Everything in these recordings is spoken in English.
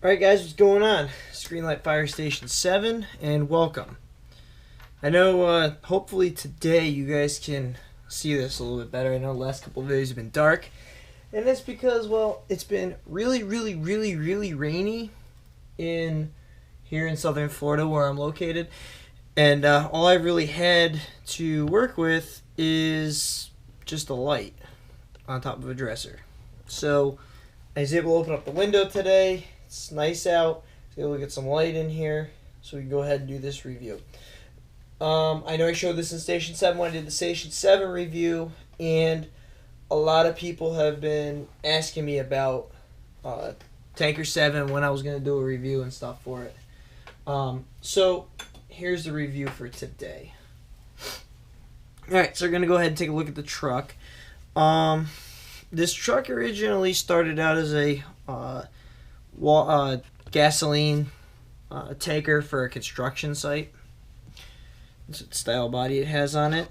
Alright guys, what's going on? It's Greenlight Fire Station 7 and welcome. I know hopefully today you guys can see this a little bit better. I know the last couple of videos have been dark. And that's because, well, it's been really rainy here in southern Florida where I'm located. And all I've really had to work with is just a light on top of a dresser. So I was able to open up the window today. It's nice out. I was able to get some light in here, so we can go ahead and do this review. I know I showed this in Station 7 when I did the Station 7 review, and a lot of people have been asking me about Tanker 7 when I was going to do a review and stuff for it. So here's the review for today. Alright, so we're going to go ahead and take a look at the truck. This truck originally started out as a gasoline tanker for a construction site. This is the style body it has on it.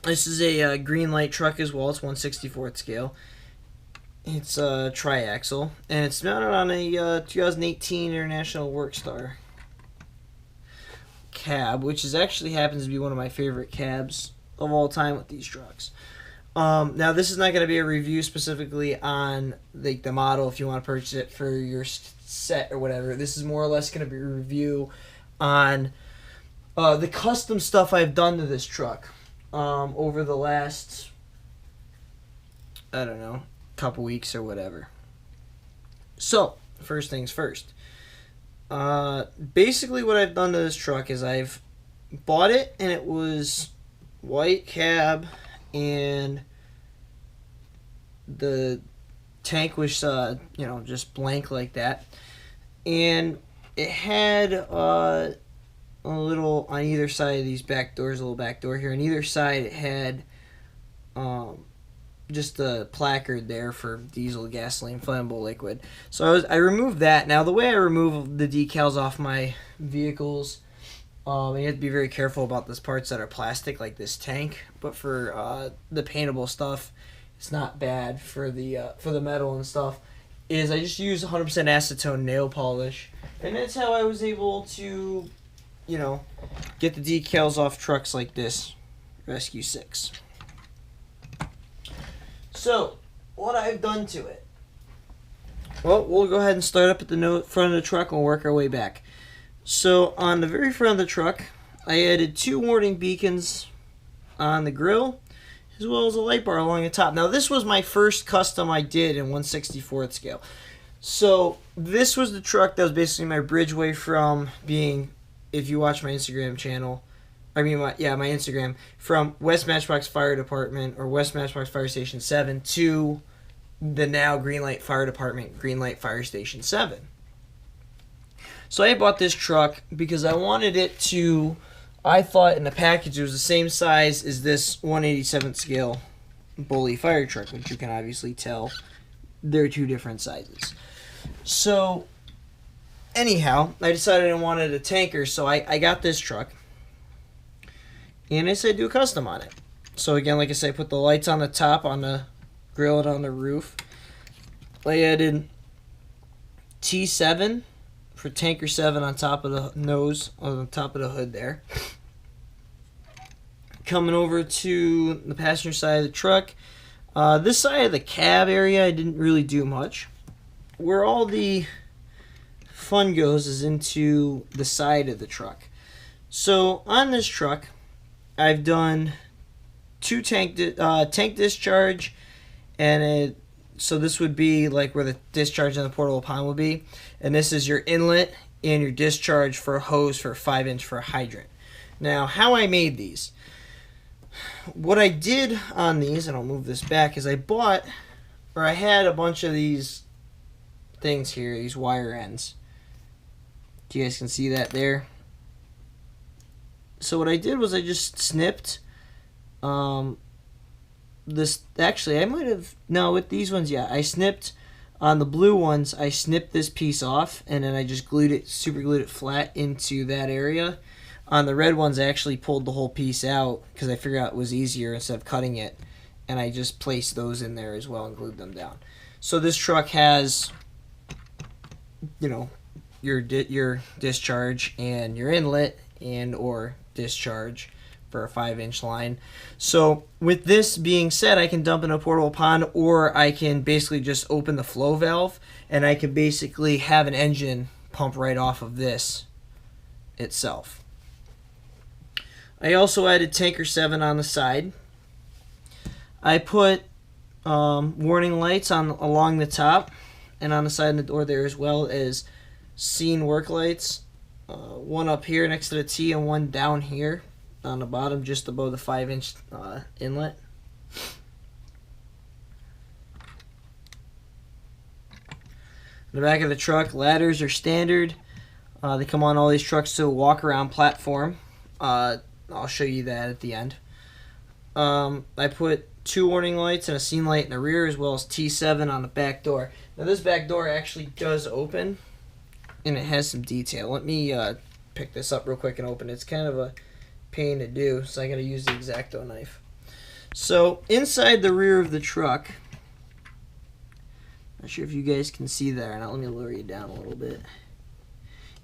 This is a Greenlight truck as well. It's 1/64th scale. It's a triaxle, and it's mounted on a 2018 International Workstar cab, which actually happens to be one of my favorite cabs of all time with these trucks. Now this is not going to be a review specifically on the model if you want to purchase it for your set or whatever. This is more or less going to be a review on the custom stuff I've done to this truck over the last, I don't know, couple weeks or whatever. So first things first. Basically what I've done to this truck is I've bought it and it was white cab, and the tank was just blank like that, and it had a little on either side of these back doors, a little back door here. On either side it had just a placard there for diesel, gasoline, flammable liquid. So I removed that. Now the way I remove the decals off my vehicles, you have to be very careful about these parts that are plastic, like this tank. But for the paintable stuff, it's not bad for the metal and stuff. Is I just use 100% acetone nail polish, and that's how I was able to, get the decals off trucks like this Rescue 6. So what I've done to it. Well, we'll go ahead and start up at the front of the truck and we'll work our way back. So on the very front of the truck, I added 2 warning beacons on the grill, as well as a light bar along the top. Now this was my first custom I did in 1/64th scale. So this was the truck that was basically my bridgeway from being, if you watch my Instagram channel, my Instagram, from West Matchbox Fire Department or West Matchbox Fire Station 7 to the now Greenlight Fire Department, Greenlight Fire Station 7. So I bought this truck because I wanted it to, I thought in the package it was the same size as this 1/87th scale Bully fire truck, which you can obviously tell they're 2 different sizes. So anyhow, I decided I wanted a tanker, so I got this truck, and I said do a custom on it. So again, like I said, I put the lights on the top, on the grill and on the roof. I added T7 for Tanker 7 on top of the nose, on the top of the hood there. Coming over to the passenger side of the truck, this side of the cab area I didn't really do much. Where all the fun goes is into the side of the truck. So on this truck, I've done 2 tank discharge, and so this would be like where the discharge in the portable pond would be, and this is your inlet and your discharge for a hose for a 5-inch for a hydrant. Now how I made these, what I did on these, and I'll move this back, is I had a bunch of these things here, these wire ends. You guys can see that there. So what I did was I just snipped this. Actually, I might have, no, with these ones, yeah, I snipped on the blue ones. I snipped this piece off, and then I just super glued it flat into that area. On the red ones, I actually pulled the whole piece out because I figured out it was easier instead of cutting it, and I just placed those in there as well and glued them down. So this truck has you know, your discharge and your inlet and or discharge for a 5-inch line. So with this being said, I can dump in a portable pond, or I can basically just open the flow valve and I can basically have an engine pump right off of this itself. I also added tanker 7 on the side. I put warning lights along the top and on the side of the door there, as well as scene work lights. One up here next to the T and one down here on the bottom just above the 5-inch inlet. In the back of the truck, ladders are standard. They come on all these trucks to a walk-around platform. I'll show you that at the end. I put 2 warning lights and a scene light in the rear, as well as T7 on the back door. Now this back door actually does open, and it has some detail. Let me pick this up real quick and open it. It's kind of a pain to do, so I gotta use the X-Acto knife. So inside the rear of the truck, not sure if you guys can see there. Now let me lower you down a little bit.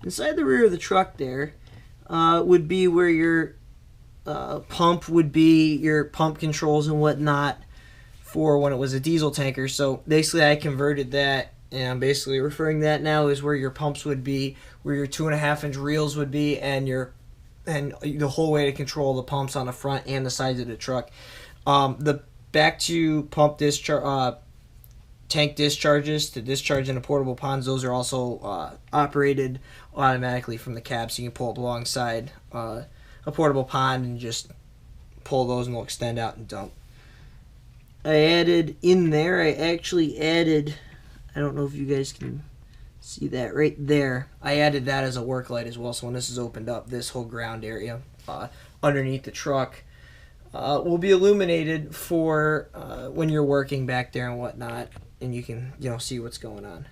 Inside the rear of the truck there would be where your pump would be, your pump controls and whatnot for when it was a diesel tanker. So basically I converted that, and I'm basically referring that now as where your pumps would be, where your 2.5-inch reels would be, and the whole way to control the pumps on the front and the sides of the truck. The back to pump discharge, tank discharges to discharge into portable ponds, those are also operated automatically from the cab, so you can pull up alongside a portable pond and just pull those and they'll extend out and dump. I actually added, I don't know if you guys can see that right there, I added that as a work light as well, so when this is opened up, this whole ground area underneath the truck will be illuminated for when you're working back there and whatnot, and you can see what's going on.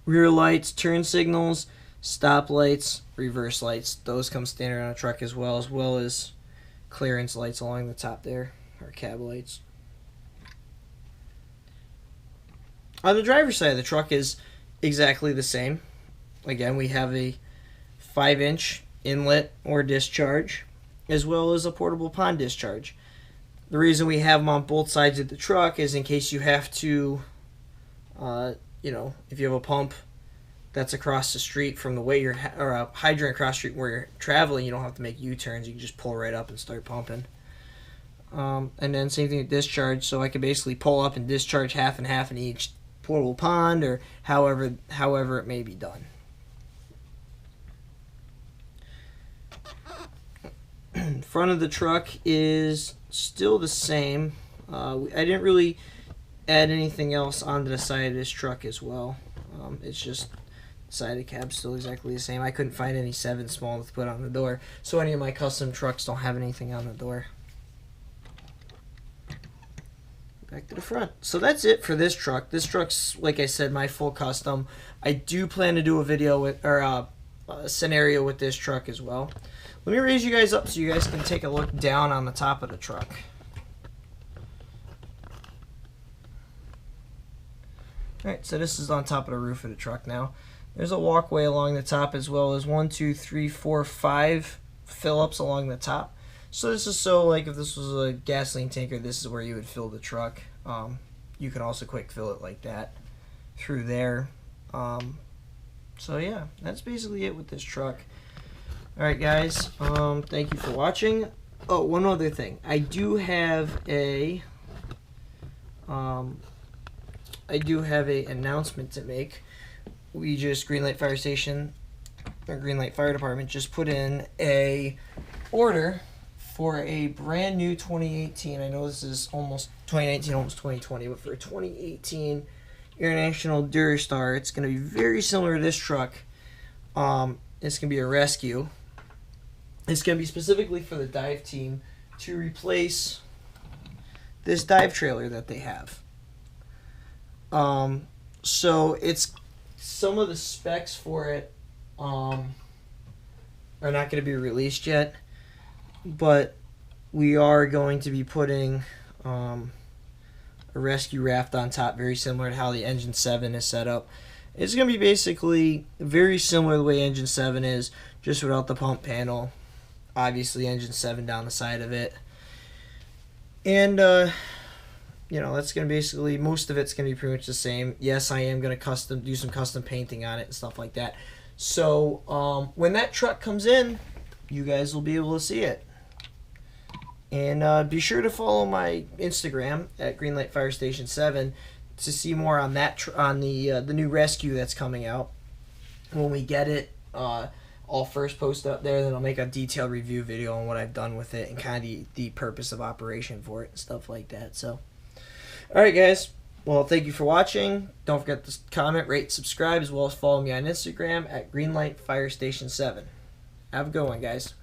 Rear lights, turn signals, stop lights, reverse lights, those come standard on a truck as well as clearance lights along the top there, or cab lights. On the driver's side of the truck is exactly the same. Again, we have a 5-inch inlet or discharge, as well as a portable pond discharge. The reason we have them on both sides of the truck is in case you have to, if you have a pump that's across the street from the way you're, or a hydrant across the street where you're traveling, you don't have to make U-turns. You can just pull right up and start pumping. And then same thing with discharge. So I could basically pull up and discharge half and half in each portable pond, or however it may be done. Front of the truck is still the same. I didn't really add anything else onto the side of this truck as well. It's just the side of the cab still exactly the same. I couldn't find any 7 small to put on the door, so any of my custom trucks don't have anything on the door. Back to the front. So that's it for this truck. This truck's, like I said, my full custom. I do plan to do a video with, or a scenario with this truck as well. Let me raise you guys up so you guys can take a look down on the top of the truck. Alright, so this is on top of the roof of the truck now. There's a walkway along the top, as well as 1, 2, 3, 4, 5 fill-ups along the top. So this is so, like, if this was a gasoline tanker, this is where you would fill the truck. You can also quick fill it like that through there. So yeah, that's basically it with this truck. Alright guys, thank you for watching. Oh, one other thing. I do have a announcement to make. We just, Greenlight Fire Station, or Greenlight Fire Department, just put in a order for a brand new 2018, I know this is almost 2019, almost 2020, but for a 2018 International Durastar, it's going to be very similar to this truck. It's going to be a rescue. It's going to be specifically for the dive team to replace this dive trailer that they have. So it's, some of the specs for it are not going to be released yet, but we are going to be putting a a rescue raft on top, very similar to how the Engine 7 is set up. It's going to be basically very similar to the way Engine 7 is, just without the pump panel. Obviously, Engine 7 down the side of it. And, you know, that's going to basically, most of it's going to be pretty much the same. Yes, I am going to do some custom painting on it and stuff like that. So, when that truck comes in, you guys will be able to see it. And be sure to follow my Instagram at Greenlight Fire Station 7 to see more on that on the new rescue that's coming out. When we get it, I'll first post up there, then I'll make a detailed review video on what I've done with it and kind of the purpose of operation for it and stuff like that. So, alright guys, well, thank you for watching. Don't forget to comment, rate, subscribe, as well as follow me on Instagram at Greenlight Fire Station 7. Have a good one, guys.